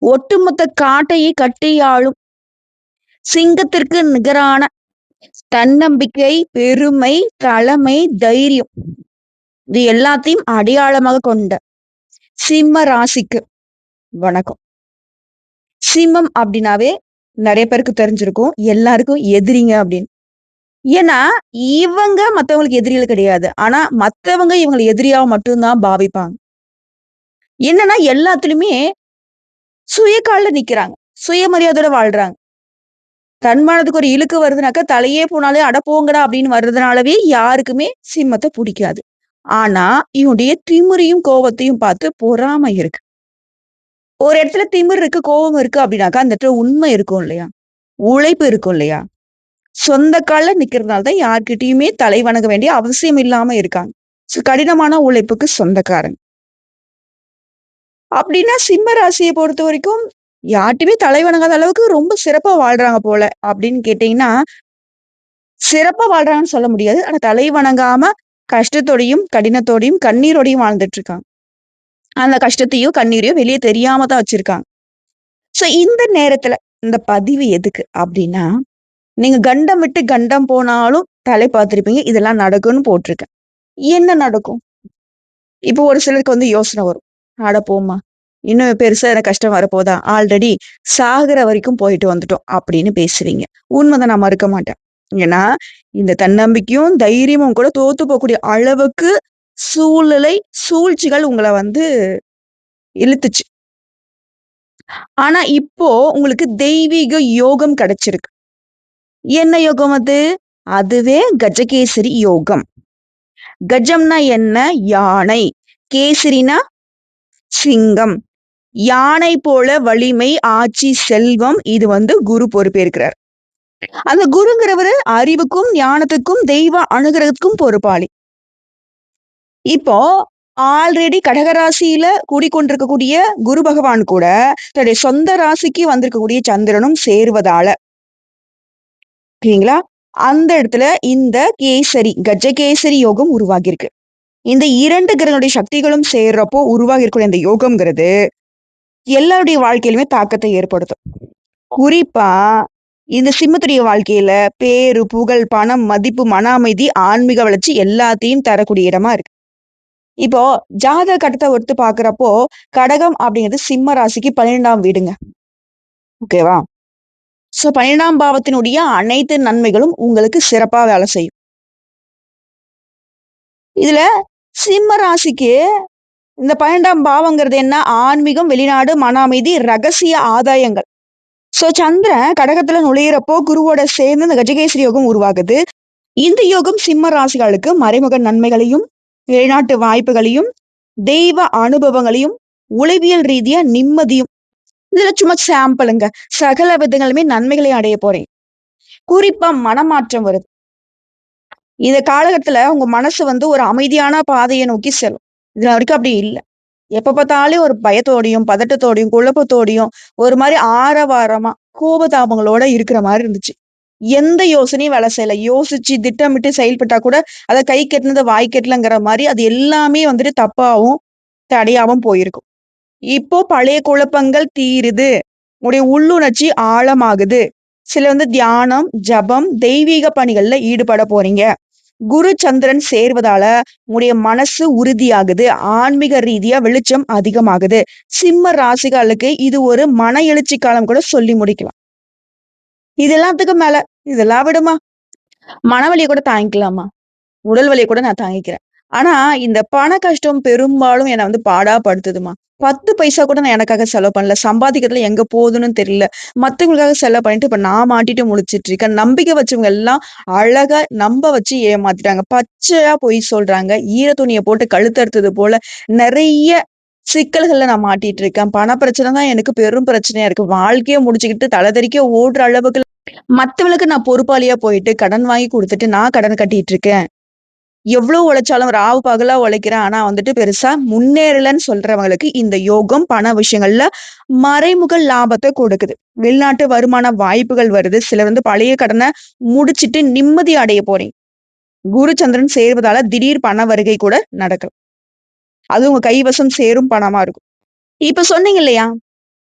ஒட்டுமொத்த காட்டையே கட்டியாளும் சிங்கத்திற்கு நிகரான தன்னம்பிக்கை, பெருமை, தலைமை, தைரியம் இது எல்லாத்தையும் அடையாளமாக கொண்ட சிம்ம ராசிக்கு வணக்கம். சிம்மம் அப்படின்னாவே நிறைய பேருக்கு தெரிஞ்சிருக்கும், எல்லாருக்கும் எதிரிங்க அப்படின்னு. ஏன்னா இவங்க மத்தவங்களுக்கு எதிரிகள் கிடையாது. ஆனா மத்தவங்க இவங்களை எதிரியா மட்டும்தான் பாவிப்பாங்க. என்னன்னா எல்லாத்துலயுமே சுயகால்ல நிக்கிறாங்க. சுயமரியாதையோட வாழ்றாங்க. தன்மானத்துக்கு ஒரு இழுக்கு வருதுனாக்கா, தலையே போனாலே அட போங்கடா அப்படின்னு வர்றதுனாலவே யாருக்குமே சிம்மத்த புடிக்காது. ஆனா, இவனுடைய திமிரையும், கோவத்தையும் பார்த்து பொறாமை இருக்கு. ஒரு இடத்துல திமிரு இருக்கு, கோவம் இருக்கு அப்படின்னாக்கா, அந்த இடத்துல உண்மை இருக்கும் இல்லையா? உழைப்பு இருக்கும் இல்லையா? சொந்த கால்ல நிக்கிறதுனால தான் யார்கிட்டயுமே தலை வணங்க வேண்டிய அவசியம் இல்லாம இருக்காங்க. கடினமான உழைப்புக்கு சொந்தக்காரங்க. அப்படின்னா சிம்ம ராசிய பொறுத்தவரைக்கும், யார்ட்டயுமே தலை வணங்காத அளவுக்கு ரொம்ப சிறப்பா வாழ்றாங்க போல அப்படின்னு கேட்டீங்கன்னா, சிறப்பா வாழ்றாங்கன்னு சொல்ல முடியாது. ஆனா தலை வணங்காம கஷ்டத்தோடையும், கடினத்தோடையும், கண்ணீரோடையும் வாழ்ந்துட்டு இருக்காங்க. அந்த கஷ்டத்தையோ, கண்ணீரையோ வெளிய தெரியாம தான் வச்சிருக்காங்க. சோ இந்த நேரத்துல இந்த பதிவு எதுக்கு அப்டின்னா, நீங்க கண்டம் விட்டு கண்டம் போனாலும் தலை பார்த்திருப்பீங்க. இதெல்லாம் நடக்கும்னு போட்டிருக்கேன். என்ன நடக்கும்? இப்போ ஒரு சிலருக்கு வந்து யோசனை வரும். அட போம்மா! இன்னும் பெருசா எனக்கு கஷ்டம் வரப்போதா? ஆல்ரெடி சாகுற வரைக்கும் போயிட்டு வந்துட்டோம் அப்படின்னு பேசுவீங்க. உண்மைதான் நான் மறுக்க மாட்டேன். ஏன்னா, இந்த தன்னம்பிக்கையும், தைரியமும் கூட தோத்து போகக்கூடிய அளவுக்கு சூழ்நிலை, சூழ்ச்சிகள் உங்கள வந்து இழுத்துச்சு. ஆனா இப்போ உங்களுக்கு தெய்வீக யோகம் கிடைச்சிருக்கு. என்ன யோகம் அது? அதுவே கஜகேசரி யோகம். கஜம்னா என்ன? யானை. கேசரினா சிங்கம். யானை போல வலிமை, ஆட்சி, செல்வம் இது வந்து குரு பொறுப்பேற்கிறார். அந்த குருங்கிறவரு அறிவுக்கும், ஞானத்துக்கும், தெய்வ அனுகிரகத்துக்கும் பொறுப்பாளி. இப்போ ஆல்ரெடி கடகராசியில கூடிக்கொண்டிருக்கக்கூடிய குரு பகவான் கூட தன்னுடைய சொந்த ராசிக்கு வந்திருக்கக்கூடிய சந்திரனும் சேர்வதால ஓகேங்களா? அந்த இடத்துல இந்த கேசரி, கஜகேசரி யோகம் உருவாகியிருக்கு. இந்த 2 கிரகங்களுடைய சக்திகளும் சேர்றப்போ உருவாகியிருக்கக்கூடிய இந்த யோகம்ங்கிறது எல்லாருடைய வாழ்க்கையிலுமே தாக்கத்தை ஏற்படுத்தும். குறிப்பா இந்த சிம்மத்துடைய வாழ்க்கையில பேரு, புகழ், பணம், மதிப்பு, மன அமைதி, ஆன்மீக வளர்ச்சி எல்லாத்தையும் தரக்கூடிய இடமா இருக்கு. இப்போ ஜாதக கட்டத்த ஒத்து பார்க்கிறப்போ, கடகம் அப்படிங்கிறது சிம்ம ராசிக்கு 12ஆம் வீடுங்க. ஓகேவா? சோ 12ஆம் பாவத்தினுடைய அனைத்து நன்மைகளும் உங்களுக்கு சிறப்பா வேலை செய்யும். இதுல சிம்ம ராசிக்கு இந்த 12ஆம் பாவங்கிறது என்ன? ஆன்மீகம், வெளிநாடு, மன அமைதி, ரகசிய ஆதாயங்கள். சோ சந்திரன் கடகத்துல நுழையிறப்போ குருவோட சேர்ந்து இந்த கஜகேசரி யோகம் உருவாகுது. இந்த யோகம் சிம்ம ராசிகளுக்கு மறைமுக நன்மைகளையும், வெளிநாட்டு வாய்ப்புகளையும், தெய்வ அனுபவங்களையும், உளவியல் ரீதியா நிம்மதியும் இதுல சும்மா சாம்பிளுங்க. சகல விதங்களுமே நன்மைகளை அடைய போறேன். குறிப்பா மனமாற்றம் வருது. இந்த காலகட்டத்துல உங்க மனசு வந்து ஒரு அமைதியான பாதைய நோக்கி செல்லும். இது வரைக்கும் அப்படி இல்ல. எப்ப பார்த்தாலும் ஒரு பயத்தோடையும், பதட்டத்தோடையும், குழப்பத்தோடையும், ஒரு மாரி ஆரவாரமா, கோபதாபங்களோட இருக்கிற மாரி இருந்துச்சு. எந்த யோசனையும் வேலை செய்யல. யோசிச்சு திட்டமிட்டு செயல்பட்டா கூட, அத கை கெட்டுனது வாய் கெட்டலங்கிற மாரி அது எல்லாமே வந்துட்டு தப்பாவும், தடையாவும் போயிருக்கும். இப்போ பழைய குழப்பங்கள் தீருது. உங்களுடைய உள்ளுணர்ச்சி ஆழமாகுது. சிலர் வந்து தியானம், ஜபம், தெய்வீக பணிகள்ல ஈடுபட போறீங்க. குரு, சந்திரன் சேர்வதால உங்களுடைய மனசு உறுதியாகுது. ஆன்மீக ரீதியா வெளிச்சம் அதிகமாகுது. சிம்ம ராசிகளுக்கு இது ஒரு மன எழுச்சி காலம் கூட சொல்லி முடிக்கலாம். இது எல்லாத்துக்கும் மேல, இதெல்லாம் விடுமா, மனவலிய கூட தாங்கிக்கலாமா? உடல் வலிய கூட நான் தாங்கிக்கிறேன். ஆனா, இந்த பண கஷ்டம் பெரும்பாலும் என்ன வந்து பாடா படுத்துதும்மா. 10 பைசா கூட நான் எனக்காக செலவு பண்ணல. சம்பாதிக்கிறதுல எங்க போகுதுன்னு தெரியல. மத்தவங்களுக்காக செலவு பண்ணிட்டு இப்ப நான் மாட்டிட்டு முழிச்சுட்டு இருக்கேன். நம்பிக்கை வச்சவங்க எல்லாம் அழகா நம்ப வச்சு ஏமாத்திட்டாங்க. பச்சையா பொய் சொல்றாங்க. ஈர துணிய போட்டு கழுத்தறுத்தது போல நெறைய சிக்கல்கள்ல நான் மாட்டிட்டு இருக்கேன். பண பிரச்சனை தான் எனக்கு பெரும் பிரச்சனையா இருக்கு. வாழ்க்கைய முடிச்சுக்கிட்டு தல தெறிக்க ஓடுற அளவுக்கு மத்தவங்களுக்கு நான் பொறுப்பாளியா போயிட்டு கடன் வாங்கி குடுத்துட்டு நான் கடன் கட்டிட்டு இருக்கேன். எவ்ளோ உழைச்சாலும் ராவு பகலா உழைக்கிறேன். ஆனா வந்துட்டு பெருசா முன்னேறலன்னு சொல்றவங்களுக்கு இந்த யோகம் பண விஷயங்கள்ல மறைமுக லாபத்த கொடுக்குது. வெளிநாட்டு வருமான வாய்ப்புகள் வருது. சிலர் வந்து பழைய கடன முடிச்சுட்டு நிம்மதி அடைய போறீங்க. குரு சந்திரன் சேர்வதால திடீர் பண வருகை கூட நடக்கலாம். அது உங்க கைவசம் சேரும் பணமா இருக்கும். இப்ப சொன்னீங்க இல்லையா?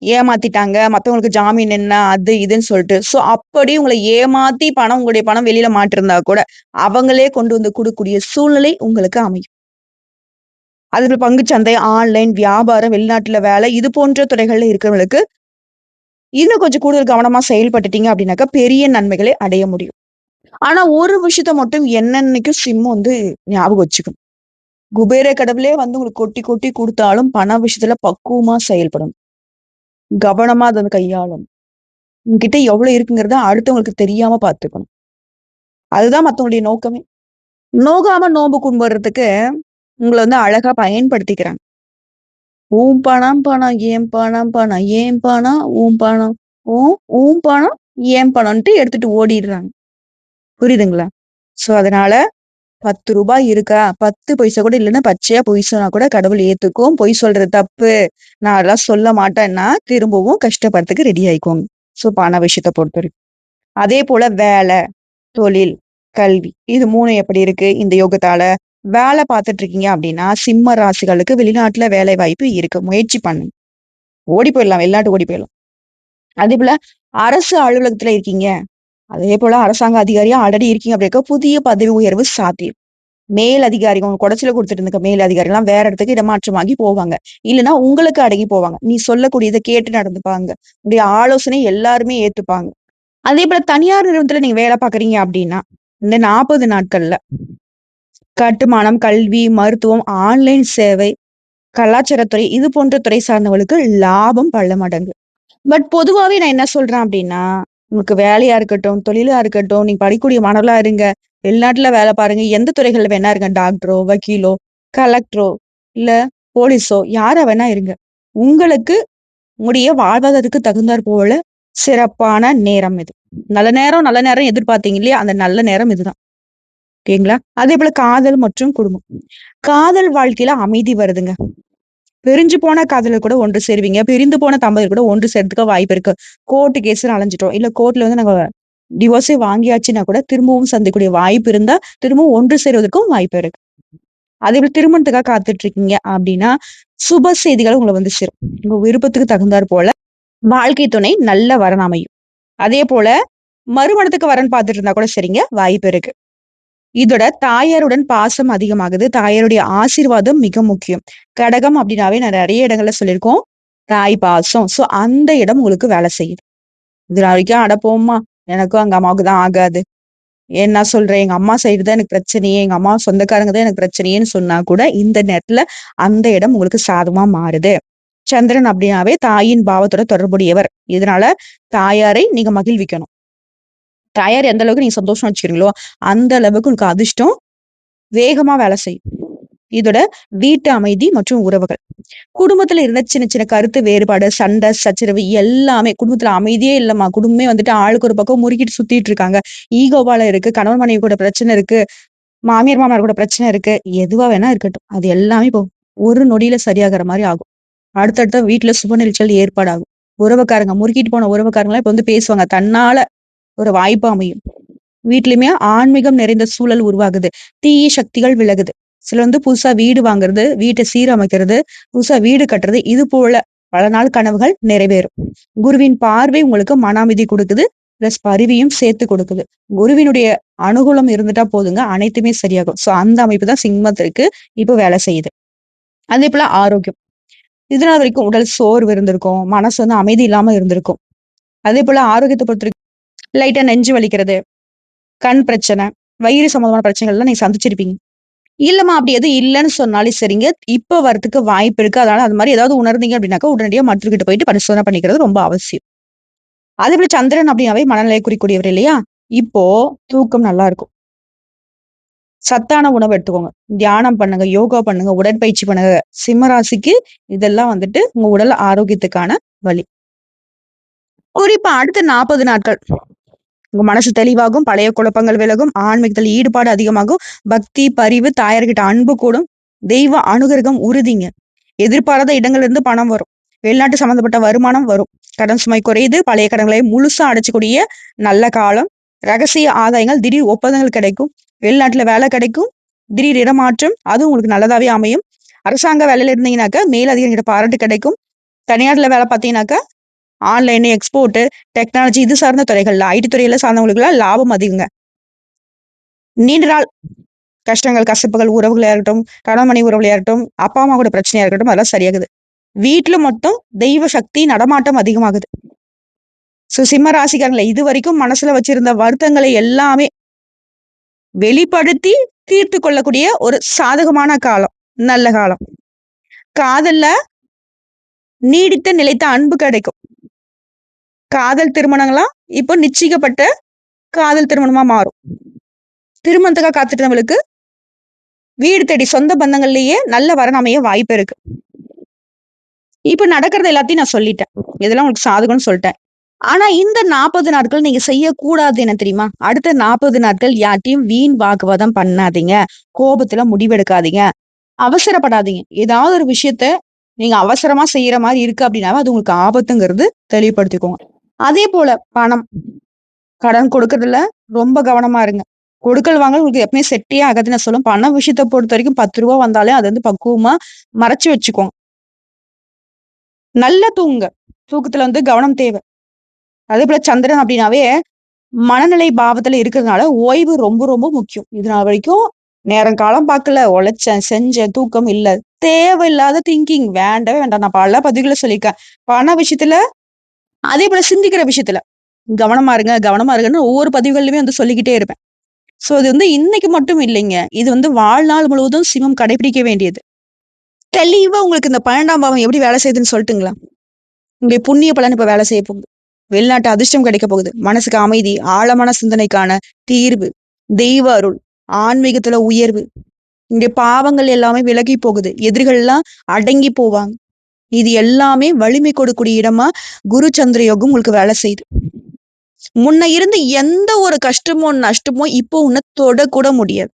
ஏமாத்திட்டாங்க, மத்தவங்களுக்கு ஜாமீன் என்ன, அது இதுன்னு சொல்லிட்டு. ஸோ அப்படி உங்கள ஏமாத்தி உங்களுடைய பணம் வெளியில மாட்டிருந்தா கூட, அவங்களே கொண்டு வந்து குடுக்கக்கூடிய சூழ்நிலை உங்களுக்கு அமையும். அதுல பங்குச்சந்தை, ஆன்லைன், வியாபாரம், வெளிநாட்டுல வேலை இது போன்ற துறைகள்ல இருக்கிறவங்களுக்கு, இன்னும் கொஞ்சம் கூடுதல் கவனமா செயல்பட்டுட்டீங்க அப்படின்னாக்கா, பெரிய நன்மைகளை அடைய முடியும். ஆனா ஒரு விஷயத்த மட்டும் என்னன்னைக்கும் வந்து ஞாபகம் வச்சுக்கணும். குபேர கடவுளே வந்து உங்களுக்கு கொட்டி கொட்டி குடுத்தாலும், பண விஷயத்துல பக்குவமா செயல்படணும். கவனமா அத வந்து கையாளணும். உங்ககிட்ட எவ்வளவு இருக்குங்கிறத அடுத்தவங்களுக்கு தெரியாம பார்த்துக்கணும். அதுதான் மத்தவங்களுடைய நோக்கமே. நோகாம நோன்பு கும்பிடுறதுக்கு உங்கள வந்து அழகா பயன்படுத்திக்கிறாங்க. "உன் பணம் பணம், என் பணம் பணம், என் பணம், உன் பணம், உன் பணம், என் பணம்ன்ட்டு எடுத்துட்டு ஓடிடுறாங்க." புரியுதுங்களா? சோ அதனால ரூ. 10 இருக்கா? 10 பைசா கூட இல்லன்னா பச்சையா பொய் சொன்னா கூட கடவுள் ஏத்துக்கும். பொய் சொல்றது தப்பு. நான் அதெல்லாம் சொல்ல மாட்டேன்னா, திரும்பவும் கஷ்டப்படுறதுக்கு ரெடி ஆயிக்கோங்க. சோ பண விஷயத்த பொறுத்தவரைக்கும். அதே போல வேலை, தொழில், கல்வி இது 3 எப்படி இருக்கு இந்த யோகத்தால? வேலை பார்த்துட்டு இருக்கீங்க அப்படின்னா, சிம்ம ராசிகளுக்கு வெளிநாட்டுல வேலை வாய்ப்பு இருக்கு. முயற்சி பண்ணுங்க. ஓடி போயிடலாம். வெளிநாட்டு ஓடி போயிடலாம். அதேபோல அரசு அலுவலகத்துல இருக்கீங்க. அதே போல அரசாங்க அதிகாரியா ஆல்ரெடி இருக்கீங்க அப்படின்னா, புதிய பதவி உயர்வு சாத்தியம். மேல் அதிகாரிகள் உங்களுக்கு குடைச்சல குடுத்துட்டு இருந்த மேல் அதிகாரிலாம் வேற இடத்துக்கு இடமாற்றமாகி போவாங்க. இல்லன்னா உங்களுக்கு அடங்கி போவாங்க. நீ சொல்லக்கூடியத கேட்டு நடந்துப்பாங்க. உன்னுடைய ஆலோசனை எல்லாருமே ஏத்துப்பாங்க. அதேபோல தனியார் நிறுவனத்துல நீங்க வேலை பார்க்குறீங்க அப்படின்னா, இந்த 40 நாட்கள்ல கட்டுமானம், கல்வி, மருத்துவம், ஆன்லைன் சேவை, கலாச்சாரத்துறை இது போன்ற துறை சார்ந்தவங்களுக்கு லாபம் பல மடங்கு. பட் பொதுவாவே நான் என்ன சொல்றேன் அப்டின்னா, உங்களுக்கு வேலையா இருக்கட்டும், தொழிலா இருக்கட்டும், நீங்க படிக்கக்கூடிய மாணவர்களா இருங்க, வெளிநாட்டுல வேல பாருங்க, எந்த துறைகள்ல வேணா இருங்க. டாக்டரோ, வக்கீலோ, கலெக்டரோ, இல்ல போலீஸோ யாரா வேணா இருங்க. உங்களுக்கு உங்களுடைய வாழ்வாதாரத்துக்கு தகுந்தாற் போல சிறப்பான நேரம் இது. நல்ல நேரம் எதிர்பார்த்தீங்க இல்லையா? அந்த நல்ல நேரம் இதுதான். ஓகேங்களா? அதேபோல காதல் மற்றும் குடும்பம். காதல் வாழ்க்கையில அமைதி வருதுங்க. பிரிஞ்சு போன காதலர் கூட ஒன்று சேருவீங்க. பிரிந்து போன தம்பதியர் கூட ஒன்று சேர்றதுக்கு வாய்ப்பு இருக்கு. கோர்ட் கேஸ்ன்னு அலைஞ்சுட்டோம். இல்ல கோர்ட்ல வந்து நாங்க டிவோர்ஸே வாங்கியாச்சுன்னா கூட திரும்பவும் சந்திக்கக்கூடிய வாய்ப்பு இருந்தா, திரும்பவும் ஒன்று சேருவதற்கும் வாய்ப்பு இருக்கு. அதேபோல திருமணத்துக்காக காத்துட்டு இருக்கீங்க அப்டின்னா, சுப செய்திகள் உங்கள வந்து சேரும். உங்க விருப்பத்துக்கு தகுந்தாற் போல வாழ்க்கை துணை நல்ல வரன் அமையும். அதேபோல மறுமணத்துக்கு வரன் பார்த்துட்டு இருந்தா கூட சரிங்க, வாய்ப்பு இருக்கு. இதோட தாயாருடன் பாசம் அதிகமாகுது. தாயாருடைய ஆசீர்வாதம் மிக முக்கியம். கடகம் அப்டின்னாவே நான் நெறைய இடங்கள்ல சொல்லியிருக்கோம். தாய் பாசம். சோ அந்த இடம் உங்களுக்கு வேலை செய்யுது. இது நாள் வரைக்கும் அட போம்மா! எனக்கும் எங்க அம்மாவுக்கு தான் ஆகாது. என்ன சொல்ற? எங்க அம்மா சைடு தான் எனக்கு பிரச்சனையே. எங்க அம்மா சொந்தக்காரங்க தான் எனக்கு பிரச்சனையேன்னு சொன்னா கூட, இந்த நேரத்துல அந்த இடம் உங்களுக்கு சாதகமா மாறுது. சந்திரன் அப்டின்னாவே தாயின் பாவத்தோட தொடர்புடையவர். இதனால தாயாரை நீங்க மகிழ்விக்கணும். தாயார் எந்த அளவுக்கு நீங்க சந்தோஷமா வச்சுக்கிறீங்களோ, அந்த அளவுக்கு உங்களுக்கு அதிர்ஷ்டம் வேகமா வேலை செய்யும். இதோட வீட்டு அமைதி மற்றும் உறவுகள். குடும்பத்துல இருந்த சின்ன சின்ன கருத்து வேறுபாடு, சண்டை, சச்சரவு எல்லாமே குடும்பத்துல அமைதியே இல்லம்மா. குடும்பமே வந்துட்டு ஆளுக்கு ஒரு பக்கம் முறுக்கிட்டு சுத்திட்டு இருக்காங்க. ஈகோவால இருக்கு. கணவன் மனைவி கூட பிரச்சனை இருக்கு. மாமியார், மாமனார் கூட பிரச்சனை இருக்கு. எதுவா வேணா இருக்கட்டும். அது எல்லாமே இப்போ ஒரு நொடியில சரியாகுற மாரி ஆகும். அடுத்தடுத்த வீட்ல சுப நிகழ்ச்சிகள் ஏற்பாடாகும். உறவுக்காரங்க முறுக்கிட்டு போன உறவுக்காரங்கலாம் இப்ப வந்து பேசுவாங்க. தன்னால ஒரு வாய்ப்பு அமையும். வீட்லயுமே ஆன்மீகம் நிறைந்த சூழல் உருவாகுது. தீய சக்திகள் விலகுது. சிலர் வந்து புதுசா வீடு வாங்குறது, வீட்ட சீரமைக்கிறது, புதுசா வீடு கட்டுறது, இது போல பல நாள் கனவுகள் நிறைவேறும். குருவின் பார்வை உங்களுக்கு மன அமைதி குடுக்குது. பிளஸ் பரிவையும் சேர்த்து கொடுக்குது. குருவினுடைய அனுகூலம் இருந்துட்டா போதுங்க. அனைத்துமே சரியாகும். சோ அந்த அமைப்பு தான் சிம்மத்திற்கு இப்ப வேலை செய்யுது. அதே போல ஆரோக்கியம். இது நாள் வரைக்கும் உடல் சோர்வு இருந்திருக்கும். மனசு வந்து அமைதி இல்லாம இருந்திருக்கும். அதே போல ஆரோக்கியத்த பொறுத்தவரைக்கும் லைட்டா நெஞ்சு வலிக்கிறது, கண் பிரச்சனை, வயிறு சம்மந்தமான பிரச்சனைகள்லாம் நீங்க சந்திச்சிருப்பீங்க. இல்லம்மா அப்படி எதுவும் இல்லன்னு சொன்னாலும் சரிங்க. இப்ப வரதுக்கு வாய்ப்பு இருக்கு. அதனால அது மாரி ஏதாவது உணர்ந்தீங்க அப்படின்னாக்கா, உடனடியா மருத்துவர்கிட்ட போயிட்டு பரிசோதனை பண்ணிக்கிறது ரொம்ப அவசியம். அதேபோல சந்திரன் அப்படின்னாவே மனநிலை குறிக்கூடியவர் இல்லையா? இப்போ தூக்கம் நல்லா இருக்கும். சத்தான உணவு எடுத்துக்கோங்க. தியானம் பண்ணுங்க, யோகா பண்ணுங்க, உடற்பயிற்சி பண்ணுங்க. சிம்ம ராசிக்கு இதெல்லாம் வந்துட்டு உங்க உடல் ஆரோக்கியத்துக்கான வழி. குறிப்பா அடுத்த 40 நாட்கள் உங்க மனசு தெளிவாகும், பழைய குழப்பங்கள் விலகும், ஆன்மீகத்தில் ஈடுபாடு அதிகமாகும், பக்தி, பரிவு, தாயார்கிட்ட அன்பு கூடும், தெய்வ அனுகிரகம் உறுதிங்க. எதிர்பாராத இடங்கள்ல இருந்து பணம் வரும். வெளிநாட்டு சம்மந்தப்பட்ட வருமானம் வரும். கடன் சுமை குறையுது. பழைய கடன்களை முழுசா அடைச்சுக்கூடிய நல்ல காலம். ரகசிய ஆதாயங்கள், திடீர் ஒப்பந்தங்கள் கிடைக்கும். வெளிநாட்டுல வேலை கிடைக்கும். திடீர் இடமாற்றம், அதுவும் உங்களுக்கு நல்லதாவே அமையும். அரசாங்க வேலையில இருந்தீங்கன்னாக்க மேலதிகாரிகிட்ட பாராட்டு கிடைக்கும். தனியார்ல வேலை பார்த்தீங்கன்னாக்கா ஆன்லைன் எக்ஸ்போர்ட் டெக்னாலஜி இது சார்ந்த துறைகள்ல ஐடி துறையில சார்ந்தவங்களுக்கு லாபம் அதிகங்க. நீண்ட நாள் கஷ்டங்கள் கசப்புகள் உறவுகளா இருக்கட்டும், கணவன் மனைவி உறவுகளா இருக்கட்டும், அப்பா அம்மா கூட பிரச்சனையா இருக்கட்டும், அதெல்லாம் சரியாகுது. வீட்டுல மட்டும் தெய்வ சக்தி நடமாட்டம் அதிகமாகுது. சிம்ம ராசிக்காரங்கள இது வரைக்கும் மனசுல வச்சிருந்த வருத்தங்களை எல்லாமே வெளிப்படுத்தி தீர்த்து கொள்ளக்கூடிய ஒரு சாதகமான காலம், நல்ல காலம். காதல்ல நீடித்த நிலைத்த அன்பு கிடைக்கும். காதல் திருமணங்களாம் இப்போ நிச்சயிக்கப்பட்ட காதல் திருமணமா மாறும். திருமணத்துக்காக காத்துட்டவங்களுக்கு வீடு தேடி சொந்த பந்தங்கள்லயே நல்ல வரன் அமைய வாய்ப்பு இருக்கு. இப்ப நடக்கிறது எல்லாத்தையும் நான் சொல்லிட்டேன். இதெல்லாம் உங்களுக்கு சாதகம்னு சொல்லிட்டேன். ஆனா இந்த 40 நாட்கள் நீங்க செய்யக்கூடாது என்ன தெரியுமா? அடுத்த 40 நாட்கள் யார்ட்டயும் வீண் வாக்குவாதம் பண்ணாதீங்க. கோபத்துல முடிவெடுக்காதீங்க. அவசரப்படாதீங்க. ஏதாவது ஒரு விஷயத்த நீங்க அவசரமா செய்யற மாரி இருக்கு அப்படின்னாவே அது உங்களுக்கு ஆபத்துங்கிறது தெளிவுபடுத்திக்கோங்க. அதே போல பணம், கடன் கொடுக்கறதுல ரொம்ப கவனமா இருங்க. கொடுக்கல் வாங்கல் உங்களுக்கு எப்பவுமே செட்டே ஆகாதுன்னு நான் சொல்லுவேன். பண விஷயத்த பொறுத்த வரைக்கும் ரூ. 10 வந்தாலே அது வந்து பக்குவமா மறைச்சு வச்சுக்கோங்க. நல்லா தூங்குங்க. தூக்கத்துல வந்து கவனம் தேவை. அதே போல சந்திரன் அப்படின்னாவே மனநிலை பாவத்துல இருக்கிறதுனால ஓய்வு ரொம்ப ரொம்ப முக்கியம். இது நாள் வரைக்கும் நேரம் காலம் பார்க்கல, உழைச்சேன், செஞ்சேன், தூக்கம் இல்ல. தேவையில்லாத திங்கிங் வேண்டவே வேண்டாம். நான் பல பதிவுகளை சொல்லியிருக்கேன். பண விஷயத்துல அதே போல சிந்திக்கிற விஷயத்துல கவனமா இருங்க, கவனமா இருங்கன்னு ஒவ்வொரு பதிவுகள்லயுமே வந்து சொல்லிக்கிட்டே இருப்பேன். சோ இது வந்து இன்னைக்கு மட்டும் இல்லைங்க. இது வந்து வாழ்நாள் முழுவதும் சிவம் கடைபிடிக்க வேண்டியது. தெளிவா உங்களுக்கு இந்த 12ஆம் பாவம் எப்படி வேலை செய்யுதுன்னு சொல்லட்டுங்களா? உங்களுடைய புண்ணிய பலன் இப்ப வேலை செய்ய போகுது. வெளிநாட்டு அதிர்ஷ்டம் கிடைக்க போகுது. மனசுக்கு அமைதி, ஆழமான சிந்தனைக்கான தீர்வு, தெய்வ அருள், ஆன்மீகத்துல உயர்வு. இங்க பாவங்கள் எல்லாமே விலகி போகுது. எதிரிகள் எல்லாம் அடங்கி போவாங்க. இது எல்லாமே வலிமை கொடுக்கக்கூடிய இடமா குரு சந்திர யோகம் உங்களுக்கு வேலை செய்யுது. முன்ன இருந்து எந்த ஒரு கஷ்டமோ, நஷ்டமோ இப்போ உன்னை தொடக்கூட முடியாது.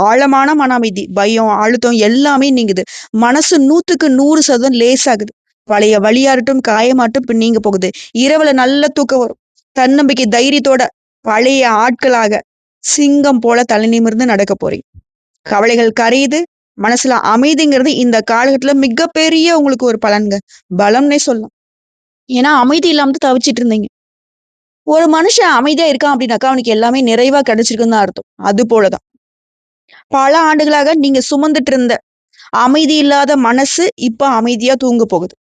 ஆழமான மன அமைதி, பயம், அழுத்தம் எல்லாமே நீங்குது. மனசு 100க்கு 100% லேசாகுது. பழைய வலியாகட்டும், காயமாட்டும் இப்ப நீங்க போகுது. இரவுல நல்ல தூக்கம் வரும். தன்னம்பிக்கை, தைரியத்தோட பழைய ஆட்களாக சிங்கம் போல தலை நிமிர்ந்து நடக்க போறீங்க. கவலைகள் கரையுது. மனசுல அமைதிங்கிறது இந்த காலகட்டத்துல மிகப்பெரிய உங்களுக்கு ஒரு பலன்ங்க. பலம்னே சொல்லலாம். ஏன்னா அமைதி இல்லாம தவிச்சிட்டு இருந்தீங்க. ஒரு மனுஷன் அமைதியா இருக்கான் அப்படின்னாக்கா அவனுக்கு எல்லாமே நிறைவா கிடைச்சிருக்குன்னு தான் அர்த்தம். அது போலதான். பல ஆண்டுகளாக நீங்க சுமந்துட்டு இருந்த அமைதி இல்லாத மனசு இப்ப அமைதியா தூங்க போகுது.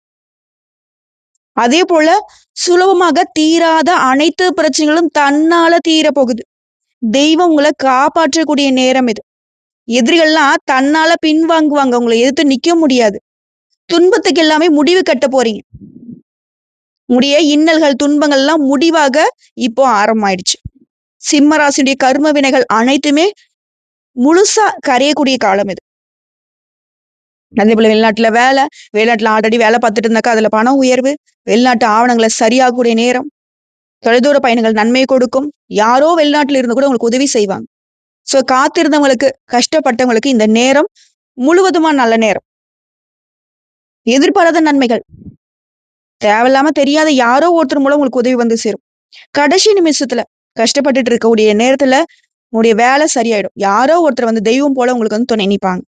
அதே போல சுலபமாக தீராத அனைத்து பிரச்சனைகளும் தன்னால தீர போகுது. தெய்வம் உங்களை காப்பாற்றக்கூடிய நேரம் இது. எதிரிகள்லாம் தன்னால பின்வாங்குவாங்க. உங்களை எதிர்த்து நிக்க முடியாது. துன்பத்துக்கு எல்லாமே முடிவு கட்ட போறீங்க. உங்களுடைய இன்னல்கள், துன்பங்கள் எல்லாம் முடிவாக இப்போ ஆரம்பமாயிடுச்சு. சிம்ம ராசியுடைய கர்ம வினைகள் அனைத்துமே முழுசா கரையக்கூடிய காலம் இது. அதே போல வெளிநாட்டுல ஆல்ரெடி வேலை பார்த்துட்டு இருந்தாக்கா அதுல பண உயர்வு, வெளிநாட்டு ஆவணங்களை சரியாகக்கூடிய நேரம், தொலைதூர பயணங்கள் நன்மை கொடுக்கும். யாரோ வெளிநாட்டுல இருந்து கூட உங்களுக்கு உதவி செய்வாங்க. சோ காத்திருந்தவங்களுக்கு, கஷ்டப்பட்டவங்களுக்கு இந்த நேரம் முழுவதுமா நல்ல நேரம். எதிர்பாராத நன்மைகள், தேவையில்லாம தெரியாத யாரோ ஒருத்தர் மூலம் உங்களுக்கு உதவி வந்து சேரும். கடைசி நிமிஷத்துல கஷ்டப்பட்டுட்டு இருக்கக்கூடிய நேரத்துல உங்களுடைய வேலை சரியாயிடும். யாரோ ஒருத்தர் வந்து தெய்வம் போல உங்களுக்கு வந்து துணை நிப்பாங்க.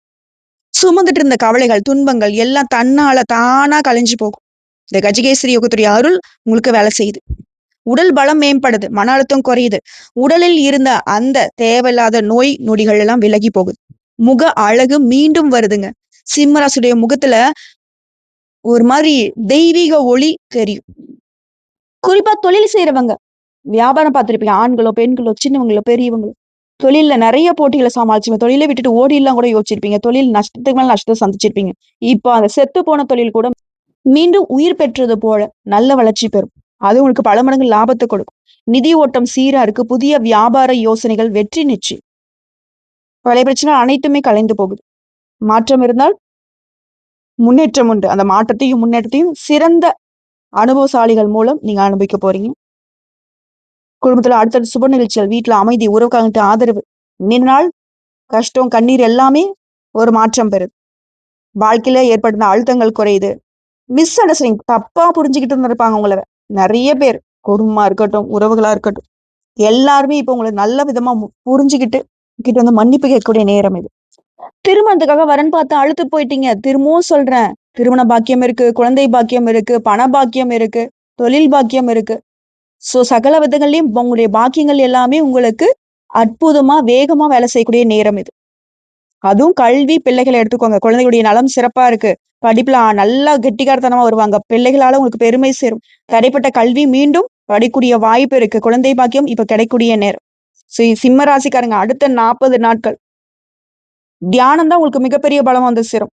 சுமந்துட்டு இருந்த கவலைகள், துன்பங்கள் எல்லாம் தன்னால தானா கலைஞ்சு போகும். இந்த கஜகேசரி யோகத்துடைய அருள் உங்களுக்கு வேலை செய்யுது. உடல் பலம் மேம்படுது, மன அழுத்தம் குறையுது. உடலில் இருந்த அந்த தேவையில்லாத நோய் நொடிகள் எல்லாம் விலகி போகுது. முக அழகு மீண்டும் வருதுங்க. சிம்மராசுடைய முகத்துல ஒரு மாதிரி தெய்வீக ஒளி தெரியும். குறிப்பா தொழில் செய்யறவங்க, வியாபாரம் பார்த்திருப்பீங்க. ஆண்களோ, பெண்களோ, சின்னவங்களோ, பெரியவங்களோ, தொழில்ல நிறைய போட்டிகளை சமாளிச்சுங்க. தொழிலை விட்டுட்டு ஓடிலாம் கூட யோசிச்சிருப்பீங்க. தொழில் நஷ்டத்துக்கு மேல நஷ்டத்தை சந்திச்சிருப்பீங்க. இப்போ அந்த செத்து போன தொழில் கூட மீண்டும் உயிர் பெற்றது போல நல்ல வளர்ச்சி பெறும். அது உங்களுக்கு பல மடங்கு லாபத்தை கொடுக்கும். நிதி ஓட்டம் சீரா இருக்கு. புதிய வியாபார யோசனைகள் வெற்றி நிச்சயம். பழைய பிரச்சனை அனைத்துமே கலைந்து போகுது. மாற்றம் இருந்தால் முன்னேற்றம் உண்டு. அந்த மாற்றத்தையும் முன்னேற்றத்தையும் சிறந்த அனுபவசாலிகள் மூலம் நீங்க அனுபவிக்க போறீங்க. குடும்பத்துல அடுத்தடுத்த சுப நிகழ்ச்சிகள், வீட்டுல அமைதி, உறவுக்காக ஆதரவு, நீண்ட நாள் கஷ்டம், கண்ணீர் எல்லாமே ஒரு மாற்றம் பெறுது. வாழ்க்கையில ஏற்பட்ட அழுத்தங்கள் குறையுது. மிஸ் அண்டர்ஸ்டாண்டிங், தப்பா புரிஞ்சுக்கிட்டு இருப்பாங்க உங்களை நிறைய பேர். குடும்பமா இருக்கட்டும், உறவுகளா இருக்கட்டும், எல்லாருமே இப்ப உங்களை நல்ல விதமா புரிஞ்சுக்கிட்டு கிட்ட வந்து மன்னிப்பு கேட்கக்கூடிய நேரம் இது. திருமணத்துக்காக வரன் பார்த்து அழுத்து போயிட்டீங்க. திரும்பவும் சொல்றேன். திருமண பாக்கியம் இருக்கு, குழந்தை பாக்கியம் இருக்கு, பண பாக்கியம் இருக்கு, தொழில் பாக்கியம் இருக்கு. சகல விதங்கள்லயும் உங்களுடைய பாக்கியங்கள் எல்லாமே உங்களுக்கு அற்புதமா, வேகமா வேலை செய்யக்கூடிய நேரம் இது. அதுவும் கல்வி, பிள்ளைகள எடுத்துக்கோங்க. குழந்தைகளுடைய நலம் சிறப்பா இருக்கு. படிப்புல நல்லா கெட்டிக்காரத்தனமா வருவாங்க. பிள்ளைகளால உங்களுக்கு பெருமை சேரும். தடைப்பட்ட கல்வி மீண்டும் படிக்கக்கூடிய வாய்ப்பு இருக்கு. குழந்தை பாக்கியம் இப்ப கிடைக்கக்கூடிய நேரம். சிம்ம ராசிக்காரங்க அடுத்த 40 நாட்கள் தியானம் தான் உங்களுக்கு மிகப்பெரிய பலம் வந்து சேரும்.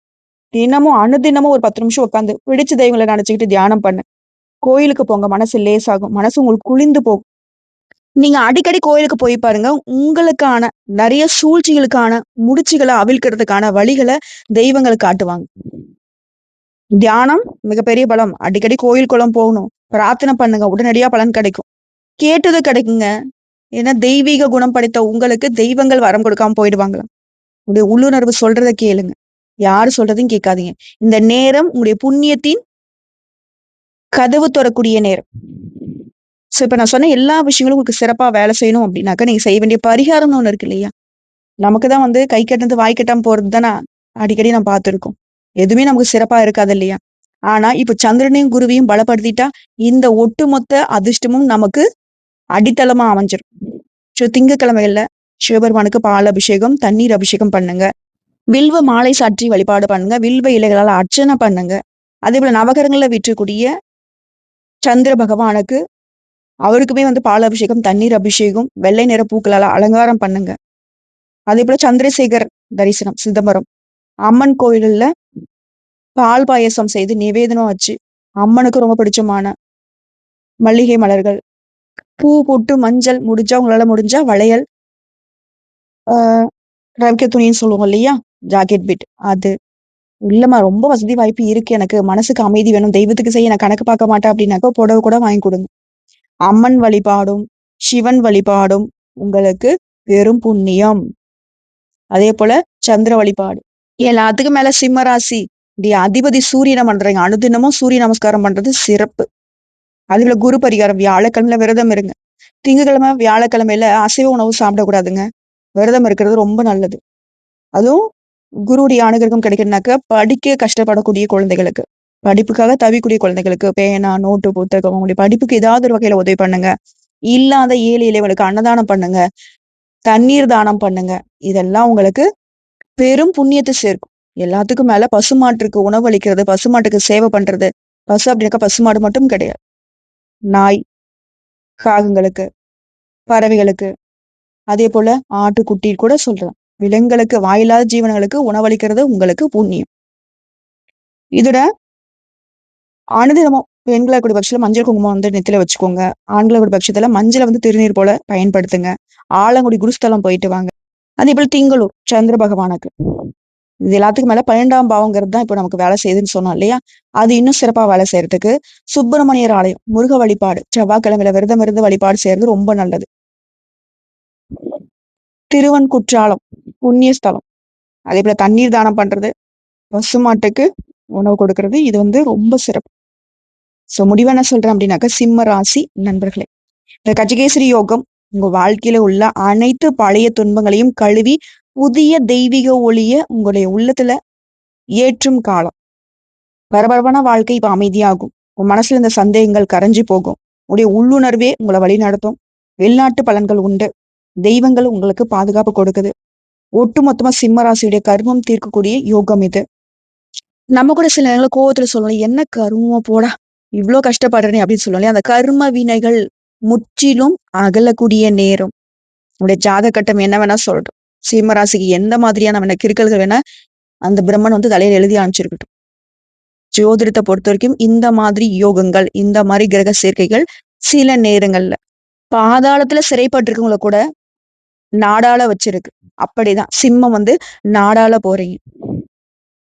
தினமும் அனுதினமும் ஒரு 10 நிமிஷம் உட்காந்து பிடிச்ச தெய்வங்களை நினைச்சுக்கிட்டு தியானம் பண்ணு. கோயிலுக்கு போங்க. மனசு லேசாகும். மனசு உங்களுக்கு குளிர்ந்து போகும். நீங்க அடிக்கடி கோயிலுக்கு போய் பாருங்க. உங்களுக்கான நிறைய சூழ்ச்சிகளுக்கான முடிச்சுகளை அவிழ்க்கிறதுக்கான வழிகளை தெய்வங்கள் காட்டுவாங்க. தியானம் மிகப்பெரிய பலம். அடிக்கடி கோயில் குளம் போகணும். பிரார்த்தனை பண்ணுங்க. உடனடியா பலன் கிடைக்கும். கேட்டது கிடைக்குங்க. ஏன்னா தெய்வீக குணம் படைத்த உங்களுக்கு தெய்வங்கள் வரம் கொடுக்காம போயிடுவாங்களா? உங்களுடைய உள்ளுணர்வு சொல்றதை கேளுங்க. யாரு சொல்றதையும் கேட்காதீங்க. இந்த நேரம் உங்களுடைய புண்ணியத்தின் கதவு திறக்கூடிய நேரம். இப்ப நான் சொன்ன எல்லா விஷயங்களும் உங்களுக்கு சிறப்பா வேலை செய்யணும் அப்படின்னாக்கா நீங்க செய்ய வேண்டிய பரிகாரம்னு ஒண்ணு இருக்கு இல்லையா? நமக்குதான் வந்து கை கட்டினது வாய் கட்டாம போறது தானே அடிக்கடி நம்ம பார்த்திருக்கோம். எதுவுமே நமக்கு சிறப்பா இருக்காது இல்லையா? ஆனா இப்ப சந்திரனையும் குருவையும் பலப்படுத்திட்டா இந்த ஒட்டுமொத்த அதிர்ஷ்டமும் நமக்கு அடித்தளமா அமைஞ்சிரும். திங்கட்கிழமைகள்ல சிவபெருமானுக்கு பால் அபிஷேகம், தண்ணீர் அபிஷேகம் பண்ணுங்க. வில்வ மாலை சாற்றி வழிபாடு பண்ணுங்க. வில்வ இலைகளால் அர்ச்சனை பண்ணுங்க. அதே போல நவகரங்கள்ல வீற்றக்கூடிய சந்திர பகவானுக்கு அவருக்குமே வந்து பால் அபிஷேகம், தண்ணீர் அபிஷேகம், வெள்ளை நிற பூக்களால அலங்காரம் பண்ணுங்க. அதே போல சந்திரசேகர் தரிசனம் சிதம்பரம் அம்மன் கோயில்ல பால் பாயசம் செய்து நிவேதனம் வச்சு அம்மனுக்கு ரொம்ப பிடிச்சமான மல்லிகை மலர்கள், பூ போட்டு மஞ்சள் முடிஞ்சா உங்களால முடிஞ்சா வளையல், ரவிக்க துணின்னு சொல்லுவோம் இல்லையா, ஜாக்கெட் பிட் அது. இல்லம்மா ரொம்ப வசதி வாய்ப்பு இருக்கு, எனக்கு மனசுக்கு அமைதி வேணும், தெய்வத்துக்கு செய்ய நான் கணக்கு பார்க்க மாட்டேன் அப்படின்னாக்கா புடவை கூட வாங்கி கொடுங்க. அம்மன் வழிபாடும் சிவன் வழிபாடும் உங்களுக்கு பெரும் புண்ணியம். அதே போல சந்திர வழிபாடு எல்லாத்துக்கும் மேல சிம்ம ராசி அதிபதி சூரியனை பண்றீங்க. அனுதினமும் சூரிய நமஸ்காரம் பண்றது சிறப்பு. அதுல குரு பரிகாரம். வியாழக்கிழமையில விரதம் இருங்க. திங்கக்கிழமை வியாழக்கிழமையில அசைவ உணவு சாப்பிடக்கூடாதுங்க. விரதம் இருக்கிறது ரொம்ப நல்லது. அதுவும் குருவுடைய அனுகிரகம் கிடைக்கணும்னாக்க படிக்க கஷ்டப்படக்கூடிய குழந்தைகளுக்கு, படிப்புக்காக தவிக்கூடிய குழந்தைகளுக்கு பேனா, நோட்டு, புத்தகம், உங்களுடைய படிப்புக்கு ஏதாவது ஒரு வகையில உதவி பண்ணுங்க. இல்லாத ஏழை இளைவனுக்கு அன்னதானம் பண்ணுங்க. தண்ணீர் தானம் பண்ணுங்க. இதெல்லாம் உங்களுக்கு பெரும் புண்ணியத்தை சேர்க்கும். எல்லாத்துக்கும் மேல பசுமாட்டுக்கு உணவு அளிக்கிறது, பசுமாட்டுக்கு சேவை பண்றது. பசு அப்படின்னாக்கா பசுமாடு மட்டும் கிடையாது. நாய், காகங்களுக்கு, பறவைகளுக்கு, அதே போல ஆட்டுக்குட்டி கூட சொல்றேன். விலங்குகளுக்கு, வாயில்லாத ஜீவனங்களுக்கு உணவளிக்கிறது உங்களுக்கு புண்ணியம். இதோட அனுதினமும் பெண்களை கூடிய பட்சத்துல மஞ்சள் குங்குமம் வந்து நெத்தில வச்சுக்கோங்க. ஆண்களை கூடிய பட்சத்துல மஞ்சளை வந்து திருநீர் போல பயன்படுத்துங்க. ஆலங்குடி குருஸ்தலம் போயிட்டு வாங்க. அதே போல திங்களூர் சந்திர பகவானுக்கு இது எல்லாத்துக்கும் மேல 12ஆம் பாவங்கிறது தான் இப்ப நமக்கு வேலை செய்யுதுன்னு சொன்னோம் இல்லையா? அது இன்னும் சிறப்பா வேலை செய்யறதுக்கு சுப்பிரமணியர் ஆலயம், முருக வழிபாடு, செவ்வாய்க்கிழமையில விரதம் இருந்து வழிபாடு செய்யறது ரொம்ப நல்லது. திருவன்குற்றாலம் புண்ணிய ஸ்தலம். அதே போல தண்ணீர் தானம் பண்றது, பசுமாட்டுக்கு உணவு கொடுக்கறது, இது வந்து ரொம்ப சிறப்பு. முடிவா என்ன சொல்றேன் அப்படின்னாக்க சிம்ம ராசி நண்பர்களே, இந்த கஜகேசரி யோகம் உங்க வாழ்க்கையில உள்ள அனைத்து பழைய துன்பங்களையும் கழுவி புதிய தெய்வீக ஒளிய உங்களுடைய உள்ளத்துல ஏற்றும் காலம். பரபரப்பான வாழ்க்கை இப்ப அமைதியாகும். உன் மனசுல இந்த சந்தேகங்கள் கரைஞ்சு போகும். உடைய உள்ளுணர்வே உங்களை வழி நடத்தும். வெளிநாட்டு பலன்கள் உண்டு. தெய்வங்கள் உங்களுக்கு பாதுகாப்பு கொடுக்குது. ஒட்டுமொத்தமா சிம்ம ராசியுடைய கர்மம் தீர்க்கக்கூடிய யோகம் இது. நம்ம கூட சில நேரங்களில் கோவத்துல சொல்லணும், என்ன கர்மம் போடா இவ்வளவு கஷ்டப்படுறேன் அப்படின்னு சொல்லலாம். அந்த கர்ம வினைகள் முற்றிலும் அகலக்கூடிய நேரம். உடைய ஜாதக கட்டம் என்ன வேணா சொல்லட்டும். சிம்ம ராசிக்கு எந்த மாதிரியான கிறுக்கல்கள் வேணா அந்த பிரம்மன் வந்து தலையில எழுதி அனுப்பிச்சிருக்கட்டும். ஜோதிடத்தை பொறுத்த வரைக்கும் இந்த மாதிரி யோகங்கள், இந்த மாதிரி கிரக சேர்க்கைகள் சில நேரங்கள்ல பாதாளத்துல சிறைப்பட்டிருக்கவங்கள கூட நாடாள வச்சிருக்கு. அப்படிதான் சிம்மம் வந்து நாடாள போறீங்க.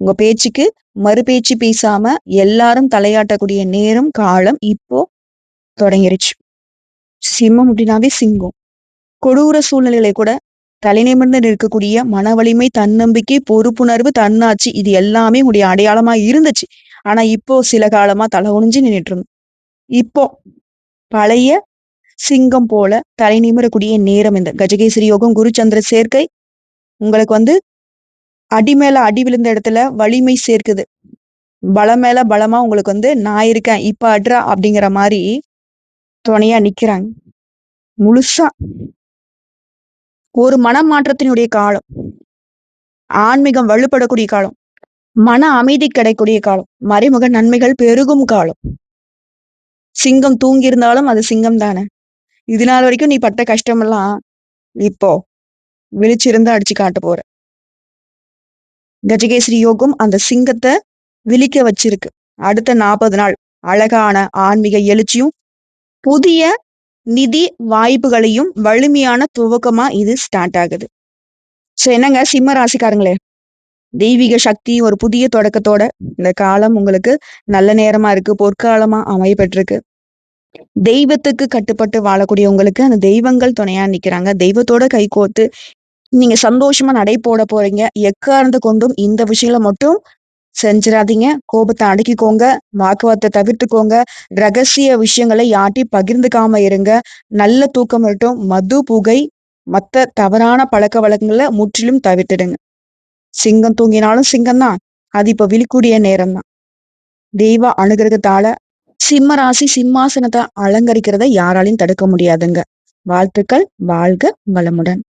உங்க பேச்சுக்கு மறுபேச்சு பேசாம எல்லாரும் தலையாட்டக்கூடிய நேரம் காலம் இப்போ தொடங்கிருச்சு. சிம்மம் அப்படின்னாவே சிங்கம். கொடூர சூழ்நிலைகளை கூட தலை நிமிர்ந்து நிற்கக்கூடிய மன வலிமை, தன்னம்பிக்கை, பொறுப்புணர்வு, தன்னாட்சி, இது எல்லாமே உடைய அடையாளமா இருந்துச்சு. ஆனா இப்போ சில காலமா தலை குனிஞ்சு நின்றுட்டு இருந்தோம். இப்போ பழைய சிங்கம் போல தலை நிமிரக்கூடிய நேரம் இந்த கஜகேசரி யோகம், குருச்சந்திர சேர்க்கை உங்களுக்கு வந்து அடி மேல அடி விழுந்த இடத்துல வலிமை சேர்க்குது. பலம் மேல பலமா உங்களுக்கு நான் இருக்கேன் இப்ப அட்ரா அப்படிங்கிற மாதிரி துணையா நிக்கிறாங்க. முழுசா ஒரு மனமாற்றத்தினுடைய காலம், ஆன்மீகம் வலுப்படக்கூடிய காலம், மன அமைதி கிடைக்கூடிய காலம், மறைமுக நன்மைகள் பெருகும் காலம். சிங்கம் தூங்கி இருந்தாலும் அது சிங்கம் தானே. இது நாள் வரைக்கும் நீ பட்ட கஷ்டமெல்லாம் இப்போ விழிச்சிருந்து அடிச்சு காட்ட போற. கஜகேசரி யோகம் அந்த சிங்கத்தை விழிக்க வச்சிருக்கு. அடுத்த 40 நாள் அழகான ஆன்மீக எழுச்சியும் புதிய நிதி வாய்ப்புகளையும் வலிமையான துவக்கமா இது ஸ்டார்ட் ஆகுது. சோ என்னங்க சிம்ம ராசிக்காரங்களே, தெய்வீக சக்தி ஒரு புதிய தொடக்கத்தோட இந்த காலம் உங்களுக்கு நல்ல நேரமா இருக்கு, பொற்காலமா அமையப்பட்டிருக்கு. தெய்வத்துக்கு கட்டுப்பட்டு வாழக்கூடிய உங்களுக்கு அந்த தெய்வங்கள் துணையா நிக்கிறாங்க. தெய்வத்தோட கைகோர்த்து நீங்க சந்தோஷமா நடை போட போறீங்க. எக்காரணத்தை கொண்டும் இந்த விஷயங்களை மட்டும் செஞ்சிடாதீங்க. கோபத்தை அடக்கிக்கோங்க, வாக்குவாதத்தை தவிர்த்துக்கோங்க, ரகசிய விஷயங்களை யார்ட்டையும் பகிர்ந்துக்காம இருங்க. நல்ல தூக்கம் மட்டும், மது புகை மத்த தவறான பழக்க வழக்கங்களை முற்றிலும் தவிர்த்துடுங்க. சிங்கம் தூங்கினாலும் சிங்கம் தான், அது இப்ப விழிக்கூடிய நேரம் தான். தெய்வ அனுகிரகத்தால சிம்ம ராசி சிம்மாசனத்தை அலங்கரிக்கிறத யாராலையும் தடுக்க முடியாதுங்க. வாழ்த்துக்கள். வாழ்க வளமுடன்.